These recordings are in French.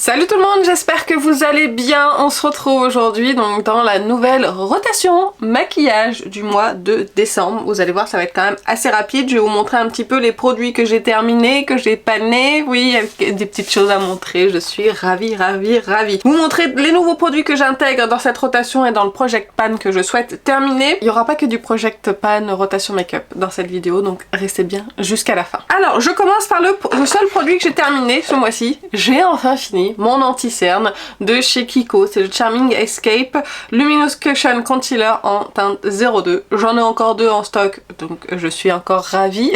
Salut tout le monde, j'espère que vous allez bien. On se retrouve aujourd'hui donc dans la nouvelle rotation maquillage du mois de décembre. Vous allez voir, ça va être quand même assez rapide. Je vais vous montrer un petit peu les produits que j'ai terminés, que j'ai panés. Oui, avec des petites choses à montrer. Je suis ravie. Vous montrer les nouveaux produits que j'intègre dans cette rotation et dans le Project Pan que je souhaite terminer. Il n'y aura pas que du Project Pan rotation make-up dans cette vidéo, donc restez bien jusqu'à la fin. Alors, je commence par le seul produit que j'ai terminé ce mois-ci. J'ai enfin fini mon anti-cerne de chez Kiko, c'est le Charming Escape Luminous Cushion Concealer en teinte 02. J'en ai encore deux en stock, donc je suis encore ravie.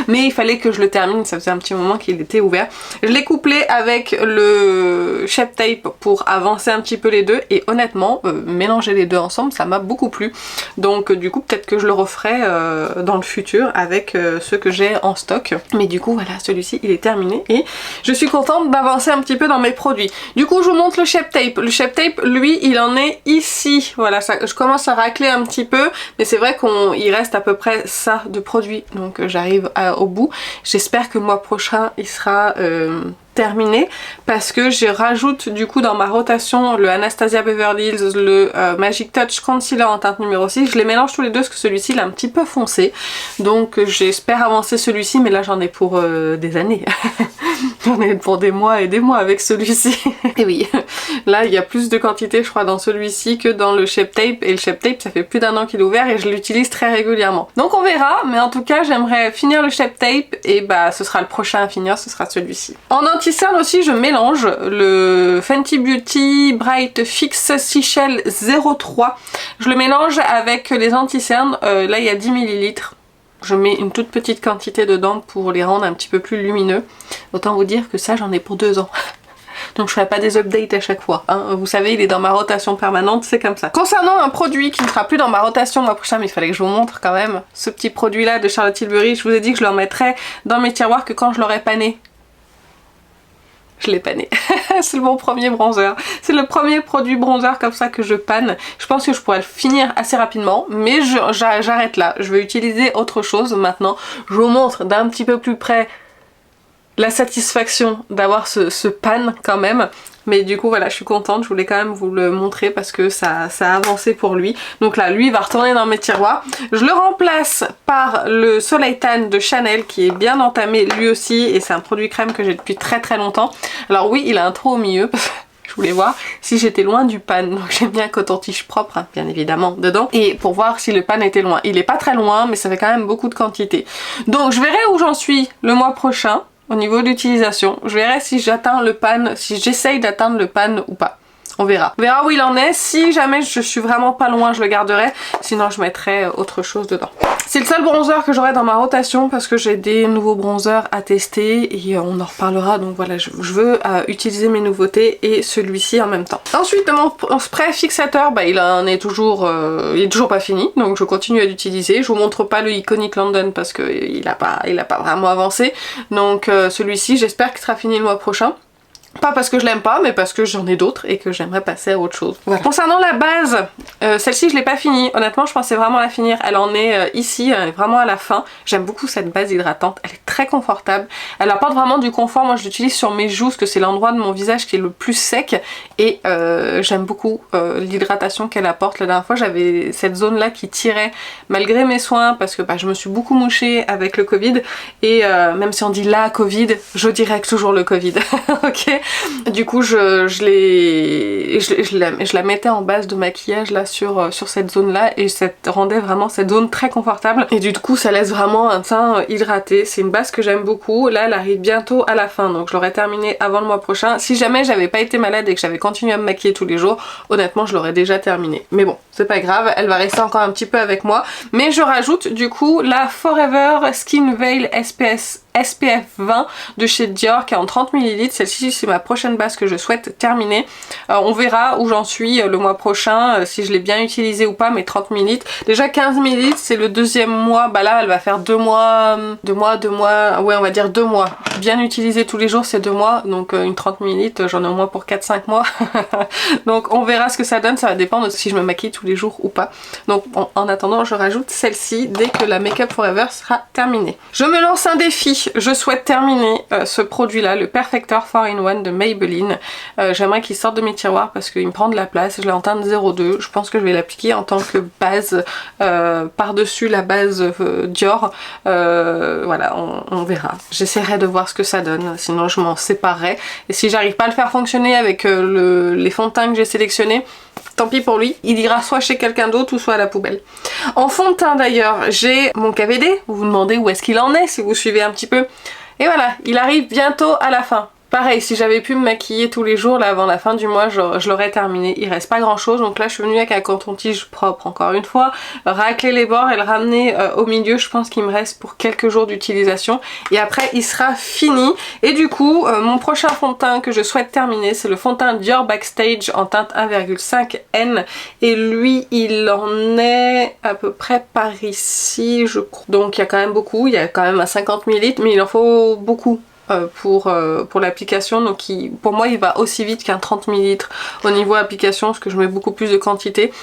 Mais il fallait que je le termine, ça faisait un petit moment qu'il était ouvert. Je l'ai couplé avec le Shape Tape pour avancer un petit peu les deux, et honnêtement, mélanger les deux ensemble, ça m'a beaucoup plu. Donc du coup, peut-être que je le referai dans le futur avec ceux que j'ai en stock. Mais du coup, voilà, celui-ci, il est terminé et je suis contente d'avancer un petit peu dans mes produits. Du coup, je vous montre le Shape Tape. Le Shape Tape, lui, il en est ici. Voilà, ça, je commence à racler un petit peu, mais c'est vrai qu'il reste à peu près ça de produits. Donc j'arrive au bout. J'espère que le mois prochain, il sera terminé, parce que je rajoute du coup dans ma rotation le Anastasia Beverly Hills, le Magic Touch Concealer en teinte numéro 6. Je les mélange tous les deux parce que celui-ci il est un petit peu foncé. Donc j'espère avancer celui-ci, mais là j'en ai pour des années. J'en ai pour des mois et des mois avec celui-ci. Et oui, là il y a plus de quantité je crois dans celui-ci que dans le Shape Tape, et le Shape Tape ça fait plus d'un an qu'il est ouvert et je l'utilise très régulièrement. Donc on verra, mais en tout cas j'aimerais finir le Shape Tape et bah ce sera le prochain à finir, ce sera celui-ci. En anti-cerne aussi je mélange le Fenty Beauty Bright Fix Seashell 03. Je le mélange avec les anti-cernes, là il y a 10 ml. Je mets une toute petite quantité dedans pour les rendre un petit peu plus lumineux. Autant vous dire que ça j'en ai pour 2 ans. Donc je ferai pas des updates à chaque fois, hein. Vous savez, il est dans ma rotation permanente, c'est comme ça. Concernant un produit qui ne sera plus dans ma rotation le mois prochain, mais il fallait que je vous montre quand même, ce petit produit là de Charlotte Tilbury, je vous ai dit que je le remettrais dans mes tiroirs que quand je l'aurais pané. Je l'ai pané. C'est mon premier bronzer. C'est le premier produit bronzer comme ça que je panne. Je pense que je pourrais le finir assez rapidement, mais j'arrête là. Je vais utiliser autre chose maintenant. Je vous montre d'un petit peu plus près la satisfaction d'avoir ce pan quand même. Mais du coup voilà, je suis contente, je voulais quand même vous le montrer parce que ça a avancé pour lui. Donc là, lui il va retourner dans mes tiroirs. Je le remplace par le Soleil Tan de Chanel qui est bien entamé lui aussi, et c'est un produit crème que j'ai depuis très longtemps. Alors oui, il a un trou au milieu parce que je voulais voir si j'étais loin du pan, donc j'ai mis un coton-tige propre, hein, bien évidemment, dedans, et pour voir si le pan était loin. Il est pas très loin, mais ça fait quand même beaucoup de quantité. Donc je verrai où j'en suis le mois prochain. Au niveau de l'utilisation, je verrai si j'atteins le pan, si j'essaye d'atteindre le pan ou pas. On verra. On verra où il en est. Si jamais je suis vraiment pas loin, je le garderai. Sinon, je mettrai autre chose dedans. C'est le seul bronzer que j'aurai dans ma rotation parce que j'ai des nouveaux bronzers à tester et on en reparlera. Donc voilà, je veux utiliser mes nouveautés et celui-ci en même temps. Ensuite, mon spray fixateur, bah, il est toujours pas fini. Donc je continue à l'utiliser. Je vous montre pas le Iconic London parce que il a pas vraiment avancé. Donc celui-ci, j'espère qu'il sera fini le mois prochain. Pas parce que je l'aime pas, mais parce que j'en ai d'autres et que j'aimerais passer à autre chose. Voilà. Concernant la base, celle-ci je l'ai pas finie. Honnêtement, je pensais vraiment la finir. Elle en est ici, elle est vraiment à la fin. J'aime beaucoup cette base hydratante. Elle est très confortable. Elle apporte vraiment du confort. Moi, je l'utilise sur mes joues parce que c'est l'endroit de mon visage qui est le plus sec. Et j'aime beaucoup l'hydratation qu'elle apporte. La dernière fois, j'avais cette zone-là qui tirait malgré mes soins parce que bah, je me suis beaucoup mouchée avec le Covid. Et même si on dit la Covid, je dirais que toujours le Covid. Ok. Du coup je la mettais en base de maquillage là sur cette zone là, et ça rendait vraiment cette zone très confortable, et du coup ça laisse vraiment un teint hydraté. C'est une base que j'aime beaucoup. Là elle arrive bientôt à la fin, donc je l'aurais terminée avant le mois prochain. Si jamais j'avais pas été malade et que j'avais continué à me maquiller tous les jours, honnêtement je l'aurais déjà terminée. Mais bon, c'est pas grave, elle va rester encore un petit peu avec moi. Mais je rajoute du coup la Forever Skin Veil SPF 20 de chez Dior qui est en 30 ml. Celle-ci c'est ma prochaine base que je souhaite terminer. On verra où j'en suis le mois prochain, si je l'ai bien utilisée ou pas, mais 30 ml. Déjà 15 ml c'est le deuxième mois, bah là elle va faire 2 mois, ouais on va dire 2 mois. Bien utilisée tous les jours c'est 2 mois, donc une 30 ml j'en ai au moins pour 4-5 mois. Donc on verra ce que ça donne, ça va dépendre de si je me maquille tous les jours ou pas. Donc en attendant je rajoute celle-ci dès que la Make Up Forever sera terminée. Je me lance un défi donc je souhaite terminer ce produit là, le Perfector 4-in-1 de Maybelline. J'aimerais qu'il sorte de mes tiroirs parce qu'il me prend de la place. Je l'ai en teinte 02, je pense que je vais l'appliquer en tant que base par-dessus la base Dior. Voilà, on verra. J'essaierai de voir ce que ça donne, sinon je m'en séparerai. Et si j'arrive pas à le faire fonctionner avec les fonds de teint que j'ai sélectionnés, tant pis pour lui, il ira soit chez quelqu'un d'autre ou soit à la poubelle. En fond de teint d'ailleurs, j'ai mon KVD. Vous vous demandez où est-ce qu'il en est si vous suivez un petit peu. Et voilà, il arrive bientôt à la fin. Pareil, si j'avais pu me maquiller tous les jours là avant la fin du mois, je l'aurais terminé. Il reste pas grand chose, donc là je suis venue avec un coton-tige propre encore une fois, racler les bords et le ramener au milieu. Je pense qu'il me reste pour quelques jours d'utilisation et après il sera fini. Et du coup, mon prochain fond de teint que je souhaite terminer, c'est le fond de teint Dior Backstage en teinte 1,5 N et lui il en est à peu près par ici je crois. Donc il y a quand même beaucoup, il y a quand même à 50 ml mais il en faut beaucoup. Pour l'application, donc pour moi il va aussi vite qu'un 30 ml au niveau application parce que je mets beaucoup plus de quantité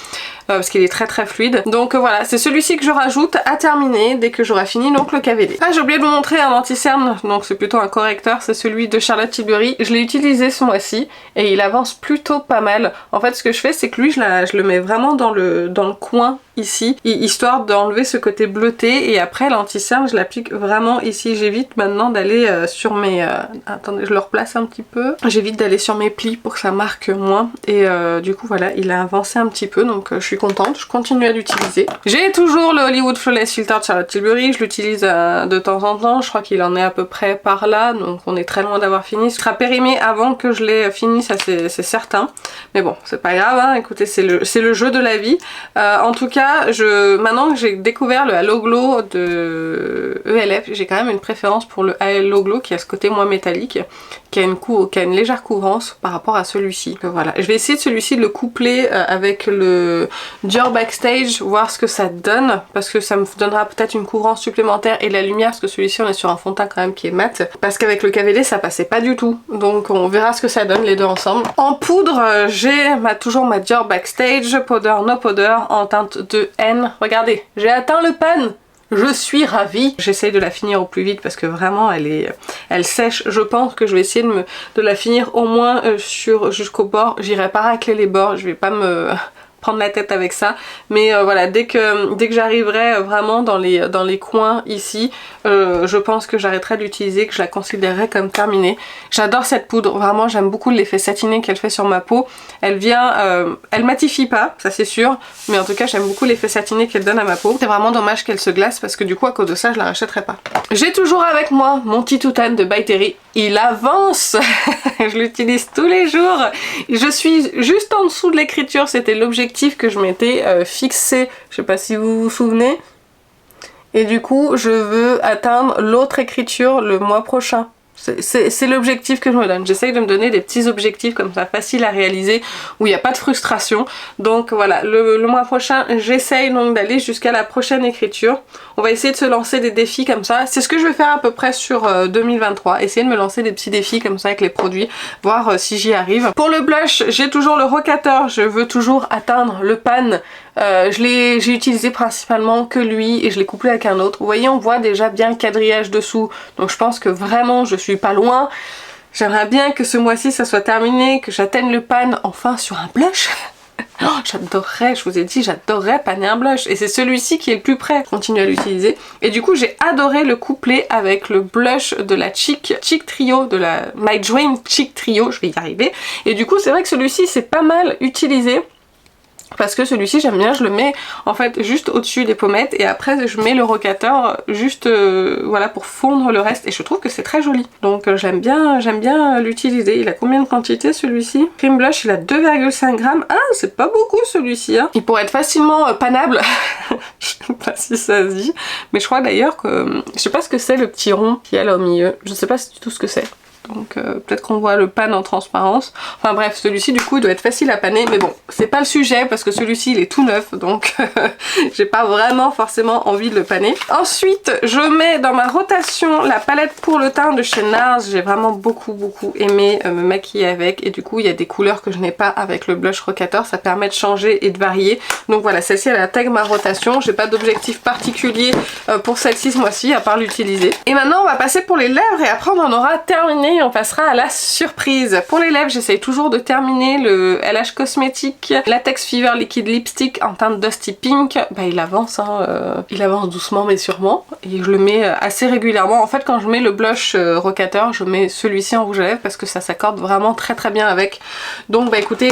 parce qu'il est très très fluide. Donc voilà, c'est celui-ci que je rajoute à terminer dès que j'aurai fini donc le KVD. Ah, j'ai oublié de vous montrer un anti-cerne, donc c'est plutôt un correcteur, c'est celui de Charlotte Tilbury. Je l'ai utilisé ce mois-ci et il avance plutôt pas mal. En fait ce que je fais c'est que lui je le mets vraiment dans le coin ici, histoire d'enlever ce côté bleuté et après l'anti-cerne je l'applique vraiment ici. J'évite maintenant d'aller sur mes... attendez, je le replace un petit peu. J'évite d'aller sur mes plis pour que ça marque moins et du coup voilà, il a avancé un petit peu donc je suis contente, je continue à l'utiliser. J'ai toujours le Hollywood Flawless Filter de Charlotte Tilbury, je l'utilise de temps en temps, je crois qu'il en est à peu près par là donc on est très loin d'avoir fini. Ce sera périmé avant que je l'ai fini, ça c'est certain, mais bon c'est pas grave, hein. Écoutez c'est le jeu de la vie. En tout cas maintenant que j'ai découvert le Halo Glow de ELF, j'ai quand même une préférence pour le Halo Glow qui a ce côté moins métallique, qui a une légère couvrance par rapport à celui-ci. Voilà, je vais essayer de celui-ci de le coupler avec le Dior Backstage, voir ce que ça donne, parce que ça me donnera peut-être une couvrance supplémentaire et de la lumière, parce que celui-ci on est sur un fond de teint quand même qui est mat, parce qu'avec le KVD ça passait pas du tout, donc on verra ce que ça donne les deux ensemble. En poudre, j'ai toujours ma Dior Backstage Powder No Powder en teinte 2N. Regardez, j'ai atteint le pan. Je suis ravie. J'essaye de la finir au plus vite parce que vraiment elle sèche. Je pense que je vais essayer de la finir au moins jusqu'au bord. J'irai pas racler les bords, je vais pas me prendre la tête avec ça, mais voilà, dès que j'arriverai vraiment dans les coins ici, je pense que j'arrêterai d'utiliser, que je la considérerai comme terminée. J'adore cette poudre, vraiment j'aime beaucoup l'effet satiné qu'elle fait sur ma peau. Elle vient, elle matifie pas, ça c'est sûr, mais en tout cas j'aime beaucoup l'effet satiné qu'elle donne à ma peau. C'est vraiment dommage qu'elle se glace parce que du coup à cause de ça je la rachèterai pas. J'ai toujours avec moi mon Titoutane de By Terry. Il avance. Je l'utilise tous les jours. Je suis juste en dessous de l'écriture, c'était l'objectif que je m'étais fixé, je sais pas si vous vous souvenez. Et du coup je veux atteindre l'autre écriture le mois prochain. C'est l'objectif que je me donne. J'essaye de me donner des petits objectifs comme ça, faciles à réaliser, où il n'y a pas de frustration. Donc voilà, le mois prochain, j'essaye donc d'aller jusqu'à la prochaine écriture. On va essayer de se lancer des défis comme ça. C'est ce que je vais faire à peu près sur 2023. Essayer de me lancer des petits défis comme ça avec les produits, voir si j'y arrive. Pour le blush, j'ai toujours le Rocateur. Je veux toujours atteindre le pan. J'ai utilisé principalement que lui et je l'ai couplé avec un autre. Vous voyez, on voit déjà bien le quadrillage dessous. Donc je pense que vraiment je suis pas loin. J'aimerais bien que ce mois-ci ça soit terminé, que j'atteigne le pan enfin sur un blush. Oh, j'adorerais, je vous ai dit, j'adorerais paner un blush et c'est celui-ci qui est le plus près. Je continue à l'utiliser et du coup j'ai adoré le coupler avec le blush de la Cheek Trio, de la My Dream Cheek Trio, je vais y arriver. Et du coup c'est vrai que celui-ci c'est pas mal utilisé. Parce que celui-ci j'aime bien, je le mets en fait juste au-dessus des pommettes et après je mets le Rocateur juste voilà pour fondre le reste et je trouve que c'est très joli. Donc j'aime bien l'utiliser. Il a combien de quantité celui-ci? Cream Blush il a 2,5 grammes. Ah c'est pas beaucoup celui-ci hein. Il pourrait être facilement panable. Je sais pas si ça se dit. Mais je crois d'ailleurs que... je sais pas ce que c'est le petit rond qu'il y a là au milieu. Je sais pas du tout ce que c'est. donc peut-être qu'on voit le pan en transparence. Enfin bref, celui-ci du coup il doit être facile à paner, mais bon, c'est pas le sujet parce que celui-ci il est tout neuf, donc j'ai pas vraiment forcément envie de le paner. Ensuite, je mets dans ma rotation la palette pour le teint de chez NARS. J'ai vraiment beaucoup aimé me maquiller avec, et du coup il y a des couleurs que je n'ai pas avec le blush Rocateur, ça permet de changer et de varier. Donc voilà, celle-ci elle intègre ma rotation, j'ai pas d'objectif particulier pour celle-ci ce mois-ci à part l'utiliser. Et maintenant on va passer pour les lèvres et après on en aura terminé et on passera à la surprise. Pour les lèvres, j'essaye toujours de terminer le LH Cosmetics Latex Fever Liquid Lipstick en teinte Dusty Pink. Bah il avance, hein, il avance doucement mais sûrement, et je le mets assez régulièrement. En fait quand je mets le blush Rocateur, je mets celui-ci en rouge à lèvres parce que ça s'accorde vraiment très bien avec. Donc bah écoutez,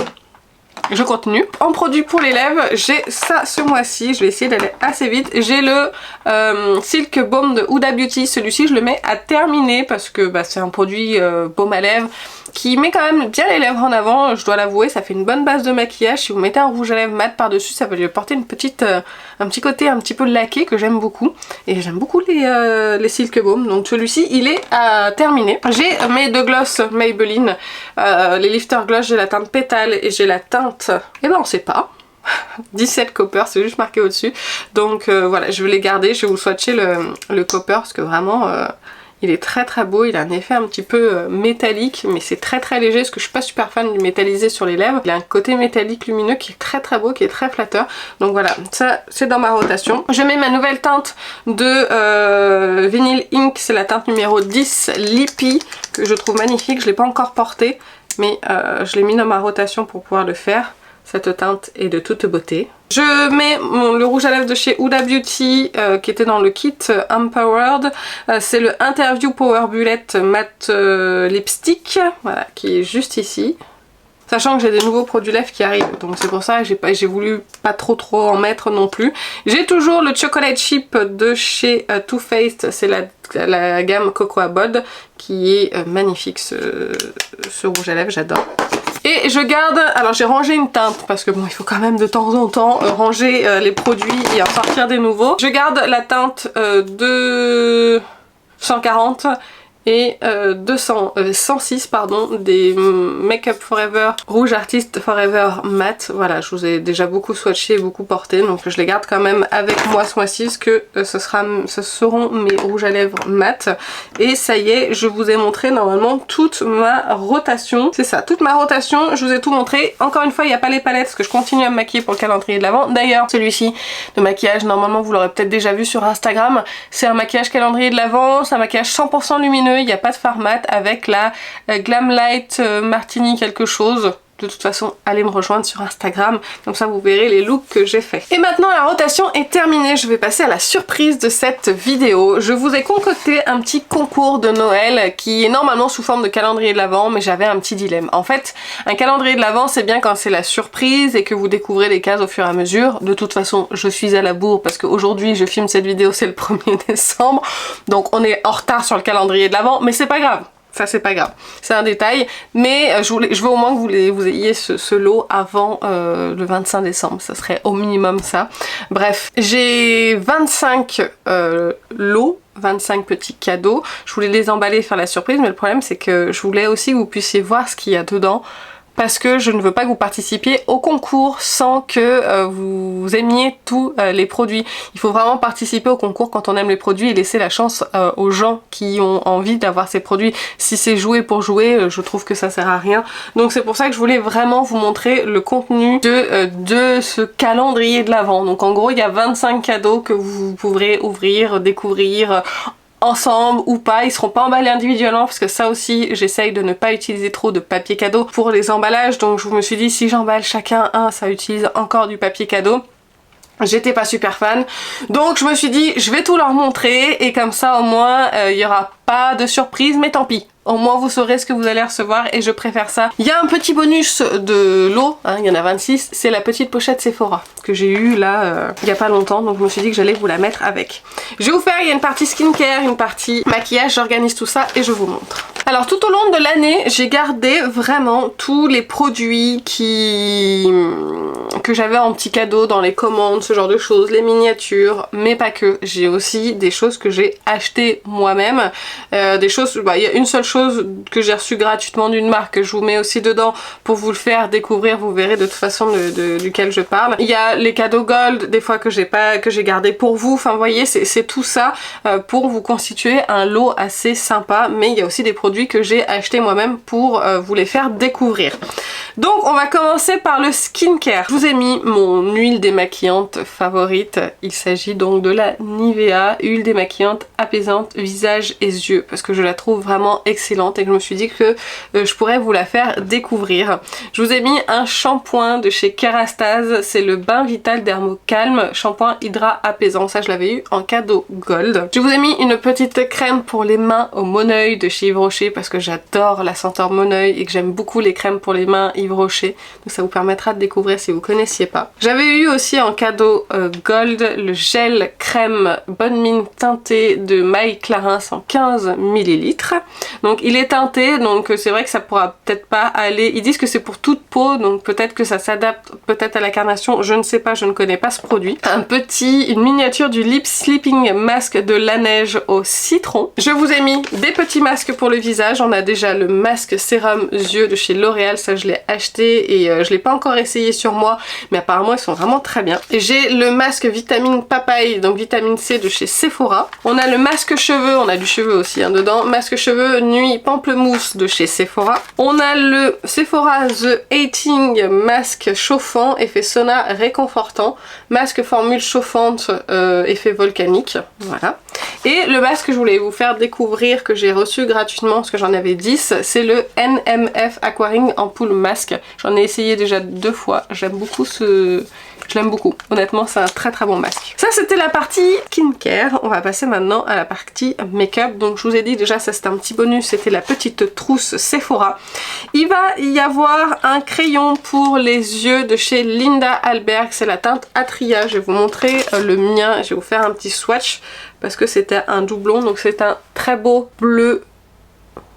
je continue. En produit pour les lèvres, j'ai ça ce mois-ci, je vais essayer d'aller assez vite. J'ai le Silk Balm de Huda Beauty, celui-ci je le mets à terminer parce que bah, c'est un produit baume à lèvres qui met quand même bien les lèvres en avant, je dois l'avouer, ça fait une bonne base de maquillage. Si vous mettez un rouge à lèvres mat par-dessus, ça va lui apporter une petite, un petit côté un petit peu laqué que j'aime beaucoup. Et j'aime beaucoup les Silk Balm, donc celui-ci il est à terminer. J'ai mes deux gloss Maybelline, les Lifter Gloss, j'ai la teinte Pétale et j'ai la teinte, eh ben on sait pas, 17 Copper, c'est juste marqué au-dessus. Donc voilà, je vais les garder, je vais vous swatcher le Copper parce que vraiment... il est très beau, il a un effet un petit peu métallique, mais c'est très léger parce que je suis pas super fan du métallisé sur les lèvres. Il a un côté métallique lumineux qui est très beau, qui est très flatteur. Donc voilà, ça c'est dans ma rotation. Je mets ma nouvelle teinte de Vinyl Ink, c'est la teinte numéro 10 Lippy, que je trouve magnifique. Je l'ai pas encore portée, mais je l'ai mis dans ma rotation pour pouvoir le faire. Cette teinte est de toute beauté. Je mets le rouge à lèvres de chez Huda Beauty qui était dans le kit Empowered. C'est le Interview Power Bullet Matte Lipstick, voilà, qui est juste ici. Sachant que j'ai des nouveaux produits lèvres qui arrivent, donc c'est pour ça que j'ai voulu pas trop en mettre non plus. J'ai toujours le Chocolate Chip de chez Too Faced, c'est la gamme Cocoa Bod, qui est magnifique ce rouge à lèvres, j'adore. Et je garde, alors j'ai rangé une teinte parce que bon, il faut quand même de temps en temps ranger les produits et en sortir des nouveaux. Je garde la teinte de 140 et 106 pardon, des Make Up Forever Rouge Artist Forever Matte. Voilà, je vous ai déjà beaucoup swatché, beaucoup porté, donc je les garde quand même avec moi ce mois-ci parce que ce seront mes rouges à lèvres mat. Et ça y est, je vous ai montré normalement toute ma rotation. C'est ça, toute ma rotation, je vous ai tout montré. Encore une fois, il n'y a pas les palettes parce que je continue à me maquiller pour le calendrier de l'Avent. D'ailleurs, celui-ci de maquillage, normalement vous l'aurez peut-être déjà vu sur Instagram, c'est un maquillage calendrier de l'Avent, c'est un maquillage 100% lumineux. Il n'y a pas de fard mat avec la Glam Light Martini quelque chose. De toute façon, allez me rejoindre sur Instagram, comme ça vous verrez les looks que j'ai fait. Et maintenant la rotation est terminée, je vais passer à la surprise de cette vidéo. Je vous ai concocté un petit concours de Noël qui est normalement sous forme de calendrier de l'Avent, mais j'avais un petit dilemme. En fait, un calendrier de l'Avent c'est bien quand c'est la surprise et que vous découvrez les cases au fur et à mesure. De toute façon, je suis à la bourre parce qu'aujourd'hui je filme cette vidéo, c'est le 1er décembre, donc on est en retard sur le calendrier de l'Avent, mais c'est pas grave. Ça c'est pas grave, c'est un détail, mais je veux au moins que vous ayez ce lot avant le 25 décembre, ça serait au minimum ça. Bref, j'ai 25 lots, 25 petits cadeaux, je voulais les emballer et faire la surprise, mais le problème c'est que je voulais aussi que vous puissiez voir ce qu'il y a dedans, parce que je ne veux pas que vous participiez au concours sans que vous aimiez tous les produits. Il faut vraiment participer au concours quand on aime les produits et laisser la chance aux gens qui ont envie d'avoir ces produits. Si c'est jouer pour jouer, je trouve que ça sert à rien. Donc c'est pour ça que je voulais vraiment vous montrer le contenu de ce calendrier de l'Avent. Donc en gros il y a 25 cadeaux que vous pourrez ouvrir, découvrir ensemble ou pas, ils seront pas emballés individuellement parce que ça aussi j'essaye de ne pas utiliser trop de papier cadeau pour les emballages, donc je me suis dit si j'emballe chacun un, ça utilise encore du papier cadeau. J'étais pas super fan, donc je me suis dit je vais tout leur montrer et comme ça au moins il y aura pas de surprise, mais tant pis. Au moins vous saurez ce que vous allez recevoir et je préfère ça. Il y a un petit bonus de lot, hein, il y en a 26, c'est la petite pochette Sephora que j'ai eue là il y a pas longtemps, donc je me suis dit que j'allais vous la mettre avec. Je vais vous faire, il y a une partie skincare, une partie maquillage, j'organise tout ça et je vous montre. Alors tout au long de l'année, j'ai gardé vraiment tous les produits que j'avais en petit cadeau dans les commandes, ce genre de choses, les miniatures, mais pas que. J'ai aussi des choses que j'ai achetées moi-même. Des choses, il y a une seule chose que j'ai reçue gratuitement d'une marque, que je vous mets aussi dedans pour vous le faire découvrir, vous verrez de toute façon duquel je parle. Il y a les cadeaux gold, des fois que j'ai gardé pour vous, enfin vous voyez, c'est tout ça pour vous constituer un lot assez sympa, mais il y a aussi des produits que j'ai achetés moi-même pour vous les faire découvrir. Donc on va commencer par le skincare. Je vous ai mis mon huile démaquillante favorite, il s'agit donc de la Nivea, huile démaquillante apaisante visage et yeux, parce que je la trouve vraiment excellente et que je me suis dit que je pourrais vous la faire découvrir. Je vous ai mis un shampoing de chez Kerastase, c'est le Bain Vital Dermo Calme, shampoing hydra apaisant, ça je l'avais eu en cadeau gold. Je vous ai mis une petite crème pour les mains au Moneuil de chez Yves Rocher, parce que j'adore la senteur Moneuil et que j'aime beaucoup les crèmes pour les mains Yves Rocher, donc ça vous permettra de découvrir si vous connaissiez pas. J'avais eu aussi en cadeau gold le gel crème Bonne Mine teinté de Maille Clarins en 15 ml. Donc il est teinté, donc c'est vrai que ça pourra peut-être pas aller, ils disent que c'est pour toute peau, donc peut-être que ça s'adapte peut-être à la carnation, je ne sais pas, je ne connais pas ce produit. Une miniature du Lip Sleeping Mask de Laneige au citron. Je vous ai mis des petits masques pour le visage, on a déjà le masque sérum yeux de chez L'Oréal, ça je l'ai acheté et je l'ai pas encore essayé sur moi, mais apparemment ils sont vraiment très bien. Et j'ai le masque vitamine papaye, donc vitamine C de chez Sephora. On a le masque cheveux, on a du cheveu aussi dedans, masque cheveux nuit pamplemousse de chez Sephora. On a le Sephora The Hating masque chauffant, effet sauna réconfortant, masque formule chauffante, effet volcanique, voilà. Et le masque que je voulais vous faire découvrir, que j'ai reçu gratuitement parce que j'en avais 10, c'est le NMF Aquaring Ampoule Masque. J'en ai essayé déjà 2 fois, j'aime beaucoup je l'aime beaucoup. Honnêtement, c'est un très très bon masque. Ça, c'était la partie skincare. On va passer maintenant à la partie make-up. Donc, je vous ai dit déjà, ça c'était un petit bonus. C'était la petite trousse Sephora. Il va y avoir un crayon pour les yeux de chez Linda Alberg. C'est la teinte Atria. Je vais vous montrer le mien. Je vais vous faire un petit swatch parce que c'était un doublon. Donc, c'est un très beau bleu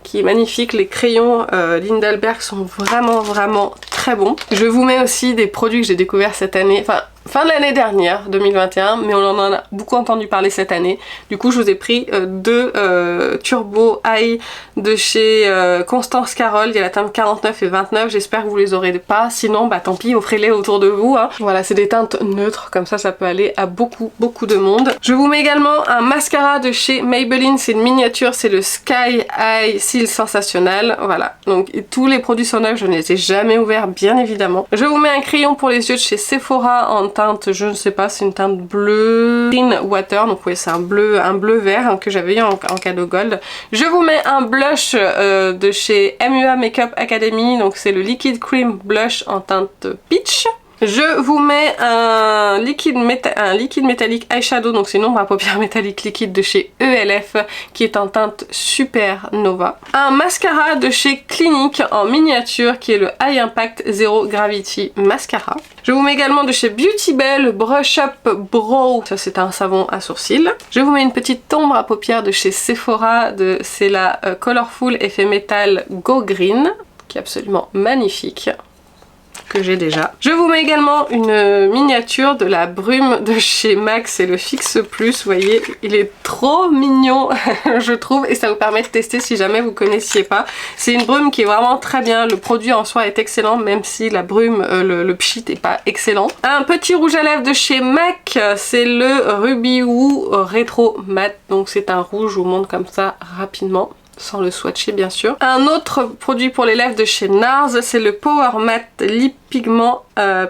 qui est magnifique. Les crayons Linda Alberg sont vraiment très bons. Je vous mets aussi des produits que j'ai découverts cette année, enfin fin de l'année dernière, 2021, mais on en a beaucoup entendu parler cette année. Du coup, je vous ai pris 2 Turbo Eye de chez Constance Carole. Il y a la teinte 49 et 29. J'espère que vous les aurez pas. Sinon, bah tant pis, offrez-les autour de vous. Voilà, c'est des teintes neutres. Comme ça peut aller à beaucoup de monde. Je vous mets également un mascara de chez Maybelline. C'est une miniature. C'est le Sky Eye Seal Sensationnel. Voilà. Donc, tous les produits sont neufs. Je ne les ai jamais ouverts, bien évidemment. Je vous mets un crayon pour les yeux de chez Sephora en teinte, je ne sais pas, c'est une teinte bleu Green Water, donc oui c'est un bleu vert que j'avais eu en cadeau gold. Je vous mets un blush de chez MUA Makeup Academy, donc c'est le Liquid Cream Blush en teinte Peach. Je vous mets un liquide métallique eyeshadow, donc c'est une ombre à paupières métallique liquide de chez ELF qui est en teinte Super Nova. Un mascara de chez Clinique en miniature qui est le High Impact Zero Gravity Mascara. Je vous mets également de chez Beauty Bay le Brush Up Brow, ça c'est un savon à sourcils. Je vous mets une petite ombre à paupières de chez Sephora, c'est la Colorful Effet Métal Go Green, qui est absolument magnifique, que j'ai déjà. Je vous mets également une miniature de la brume de chez MAC, c'est le Fixe Plus, vous voyez, il est trop mignon je trouve, et ça vous permet de tester si jamais vous connaissiez pas. C'est une brume qui est vraiment très bien, le produit en soi est excellent, même si la brume, le pchit est pas excellent. Un petit rouge à lèvres de chez MAC, c'est le Ruby Woo Retro Matte, donc c'est un rouge, je vous montre comme ça rapidement, sans le swatcher bien sûr. Un autre produit pour les lèvres de chez NARS, c'est le Power Matte Lip Pigment,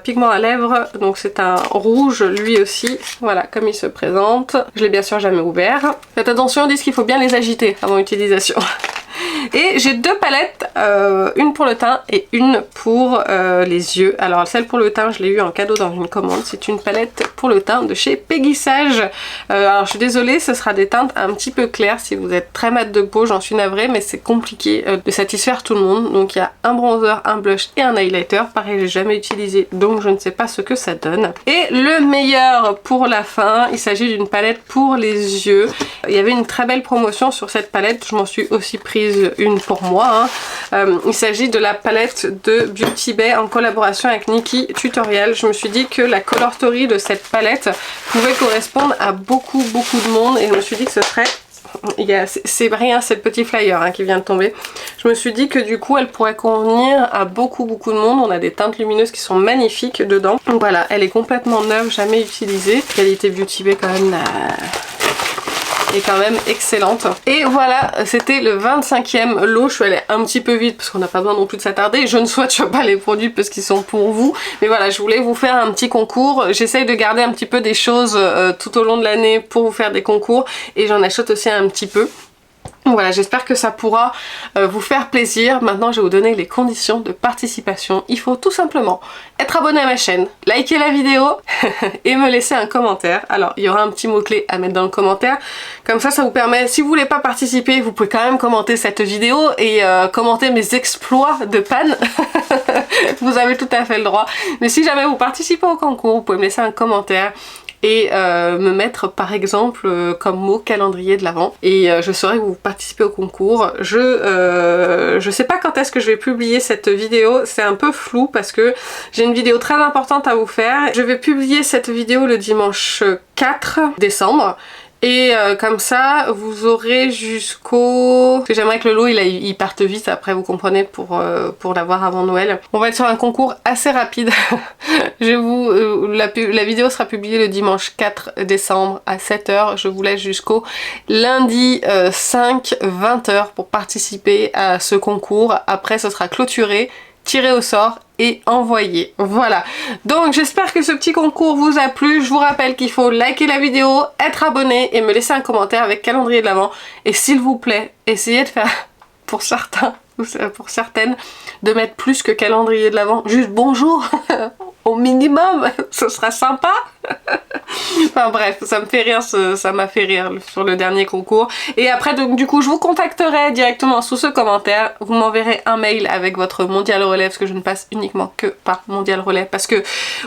pigment à lèvres, donc c'est un rouge lui aussi, voilà comme il se présente. Je l'ai bien sûr jamais ouvert. Faites attention, ils disent qu'il faut bien les agiter avant utilisation. Et j'ai 2 palettes, une pour le teint et une pour les yeux. Alors celle pour le teint je l'ai eu en cadeau dans une commande, c'est une palette pour le teint de chez Peggy Sage. Alors je suis désolée, ce sera des teintes un petit peu claires si vous êtes très mat de peau, j'en suis navrée, mais c'est compliqué de satisfaire tout le monde. Donc il y a un bronzer, un blush et un highlighter, pareil j'ai jamais utilisé donc je ne sais pas ce que ça donne. Et le meilleur pour la fin, il s'agit d'une palette pour les yeux. Il y avait une très belle promotion sur cette palette, je m'en suis aussi prise une pour moi. Il s'agit de la palette de Beauty Bay en collaboration avec Nikki Tutorial. Je me suis dit que la color story de cette palette pouvait correspondre à beaucoup de monde et je me suis dit que ce serait c'est rien, c'est le petit flyer hein, qui vient de tomber. Je me suis dit que du coup elle pourrait convenir à beaucoup de monde. On a des teintes lumineuses qui sont magnifiques dedans. Donc voilà, elle est complètement neuve, jamais utilisée. Qualité Beauty Bay quand même est quand même excellente. Et voilà, c'était le 25e lot. Je suis allée un petit peu vite parce qu'on n'a pas besoin non plus de s'attarder. Je ne swatche pas les produits parce qu'ils sont pour vous. Mais voilà, je voulais vous faire un petit concours. J'essaye de garder un petit peu des choses tout au long de l'année pour vous faire des concours. Et j'en achète aussi un petit peu. Voilà, j'espère que ça pourra vous faire plaisir. Maintenant, je vais vous donner les conditions de participation. Il faut tout simplement être abonné à ma chaîne, liker la vidéo et me laisser un commentaire. Alors, il y aura un petit mot-clé à mettre dans le commentaire. Comme ça vous permet, si vous voulez pas participer, vous pouvez quand même commenter cette vidéo et commenter mes exploits de panne. Vous avez tout à fait le droit. Mais si jamais vous participez au concours, vous pouvez me laisser un commentaire et me mettre par exemple comme mot calendrier de l'Avent et je saurai que vous participez au concours. Je sais pas quand est-ce que je vais publier cette vidéo, c'est un peu flou parce que j'ai une vidéo très importante à vous faire. Je vais publier cette vidéo le dimanche 4 décembre. Et comme ça, vous aurez jusqu'au... Parce que j'aimerais que le lot il parte vite après, vous comprenez, pour l'avoir avant Noël. On va être sur un concours assez rapide. La vidéo sera publiée le dimanche 4 décembre à 7 h. Je vous laisse jusqu'au lundi 5, 20 h pour participer à ce concours. Après, ce sera clôturé, tiré au sort et envoyé. Voilà. Donc j'espère que ce petit concours vous a plu. Je vous rappelle qu'il faut liker la vidéo, être abonné et me laisser un commentaire avec calendrier de l'Avent. Et s'il vous plaît, essayez de faire pour certains ou pour certaines de mettre plus que calendrier de l'Avent. Juste bonjour au minimum, ce sera sympa. Enfin bref, ça me fait rire, ça m'a fait rire sur le dernier concours. Et après donc du coup je vous contacterai directement sous ce commentaire. Vous m'enverrez un mail avec votre Mondial Relais parce que je ne passe uniquement que par Mondial Relais parce que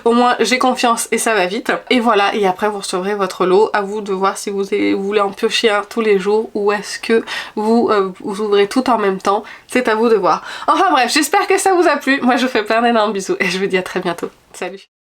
au moins j'ai confiance et ça va vite. Et voilà, et après vous recevrez votre lot. À vous de voir si vous voulez en piocher un tous les jours ou est-ce que vous ouvrez tout en même temps. C'est à vous de voir. Enfin bref, j'espère que ça vous a plu. Moi je vous fais plein d'énormes bisous et je vous dis à très bientôt. Salut!